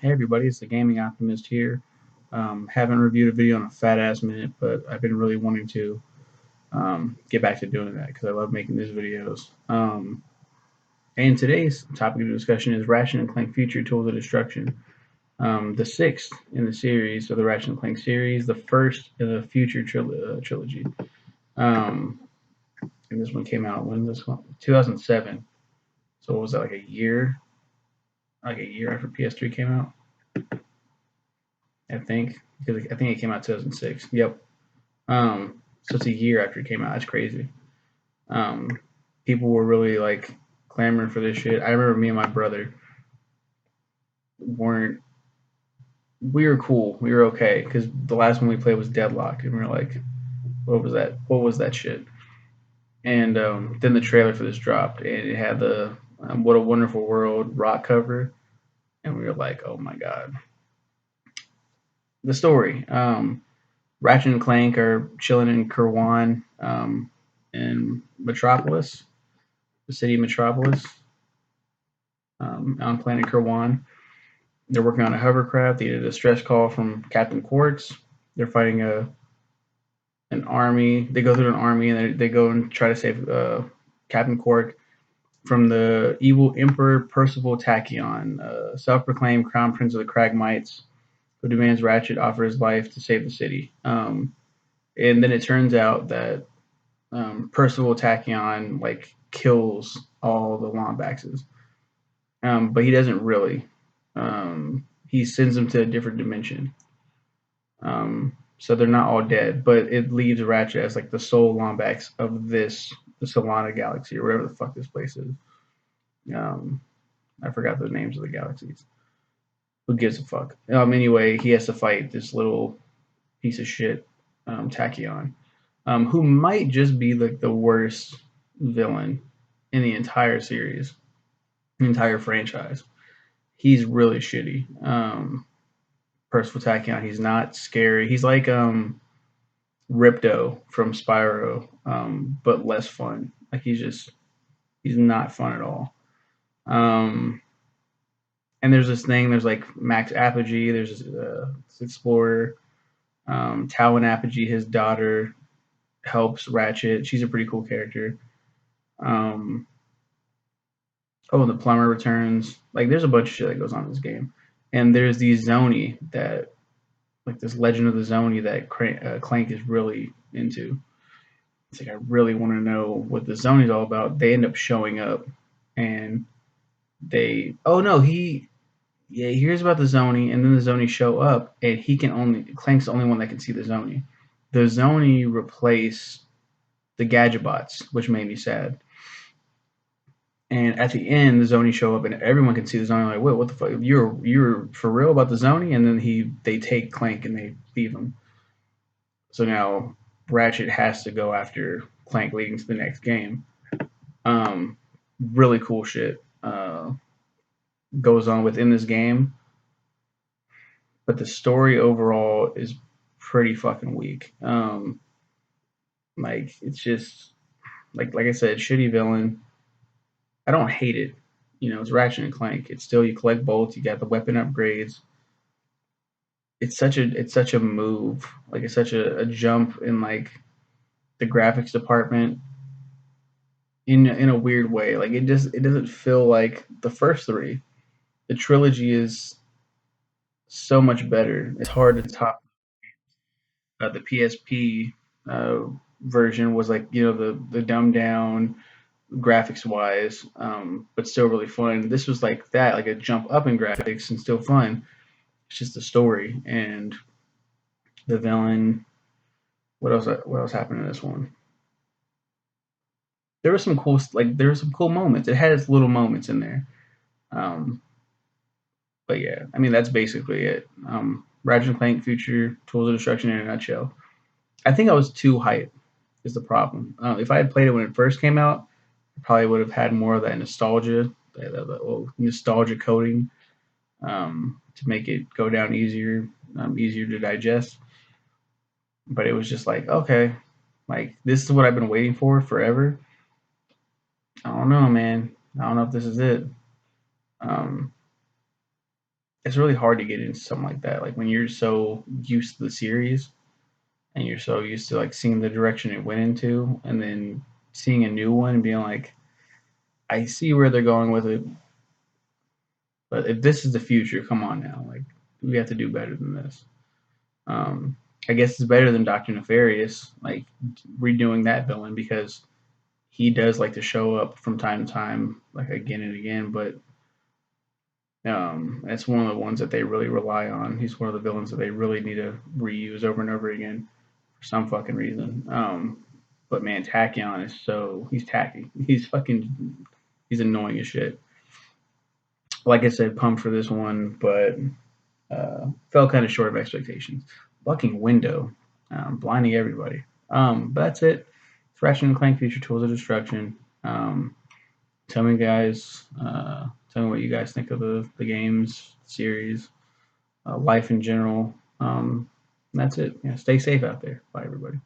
Hey everybody, it's the Gaming Optimist here. Haven't reviewed a video in a fat ass minute, but I've been really wanting to get back to doing that because I love making these videos. And today's topic of discussion is Ratchet and Clank Future Tools of Destruction. The sixth in the series of the Ratchet and Clank series, the first in the Future trilogy. Um, and this one came out when this one 2007. So what was that, like a year? Like a year after PS3 came out? I think because I think it came out 2006. Yep. So it's a year after it came out. That's crazy. Um, People were really like clamoring for this shit. I remember me and my brother weren't. We were cool. We were okay because the last one we played was Deadlock, and we were like, "What was that? What was that shit?" And then the trailer for this dropped, and it had the "What a Wonderful World" rock cover, and we were like, "Oh my god!" The story. Ratchet and Clank are chilling in Kirwan, in Metropolis, the city of Metropolis, on planet Kirwan. They're working on a hovercraft. They get a distress call from Captain Quartz. They're fighting an army. They go through an army and they go and try to save Captain Quark from the evil Emperor Percival Tachyon, self-proclaimed crown prince of the Cragmites, who demands Ratchet offer his life to save the city. And then it turns out that Percival Tachyon like kills all the Lombaxes, but he doesn't really. He sends them to a different dimension. So they're not all dead, but it leaves Ratchet as like the sole Lombax of the Solana galaxy or whatever the fuck this place is. Um, I forgot the names of the galaxies. Who gives a fuck? Anyway, he has to fight this little piece of shit, Tachyon, who might just be like the worst villain in the entire series, the entire franchise. He's really shitty. Percival Tachyon, he's not scary. He's like Ripto from Spyro, but less fun. Like he's not fun at all. Um, and there's this thing. There's like Max Apogee. There's this explorer. Talon Apogee, his daughter, helps Ratchet. She's a pretty cool character. Um, oh, and the plumber returns. Like there's a bunch of shit that goes on in this game. And there's these Zoni that like this Legend of the Zoni that Clank is really into. It's like I really want to know what the Zoni's all about. They end up showing up, and they oh no he hears about the Zoni, and then the Zoni show up, and he can only Clank's the only one that can see the Zoni. The Zoni replace the Gadgetbots, which made me sad. And at the end, the Zoni show up, and everyone can see the Zoni. Like, wait, what the fuck? You're for real about the Zoni? And then they take Clank and they leave him. So now Ratchet has to go after Clank, leading to the next game. Um, really cool shit goes on within this game, but the story overall is pretty fucking weak. Like it's just like I said, shitty villain. I don't hate it. You know, it's Ratchet and Clank. It's still you collect bolts, you got the weapon upgrades. It's such a move. Like it's such a jump in like the graphics department in a weird way. Like it doesn't feel like the first three. The trilogy is so much better. It's hard to top. The PSP uh, version was like the dumbed down graphics wise, but still really fun. This was like that, like a jump up in graphics and still fun. It's just the story and the villain. What else? What else happened in this one? There were some cool moments. It had its little moments in there. Um, but yeah, I mean that's basically it. Ratchet and Clank Future Tools of Destruction in a nutshell. I think I was too hyped. Is the problem? If I had played it when it first came out, I probably would have had more of that nostalgia, that little nostalgia coating, to make it go down easier, easier to digest. But it was just like, okay, like this is what I've been waiting for forever. I don't know, man. I don't know if this is it. Um, it's really hard to get into something like that. Like when you're so used to the series and you're so used to like seeing the direction it went into, and then seeing a new one and being like, I see where they're going with it, but if this is the future, come on now, like we have to do better than this. Um, I guess it's better than Doctor Nefarious, like redoing that villain because he does like to show up from time to time, like again and again. But it's one of the ones that they really rely on. He's one of the villains that they really need to reuse over and over again for some fucking reason. But man, Tachyon is so he's tacky. He's annoying as shit. Like I said, pumped for this one, but fell kind of short of expectations. Bucking window, blinding everybody. But that's it. It's Ratchet and Clank Future Tools of Destruction. Tell me, guys. Tell me what you guys think of the games, series, life in general. That's it. Yeah, stay safe out there. Bye, everybody.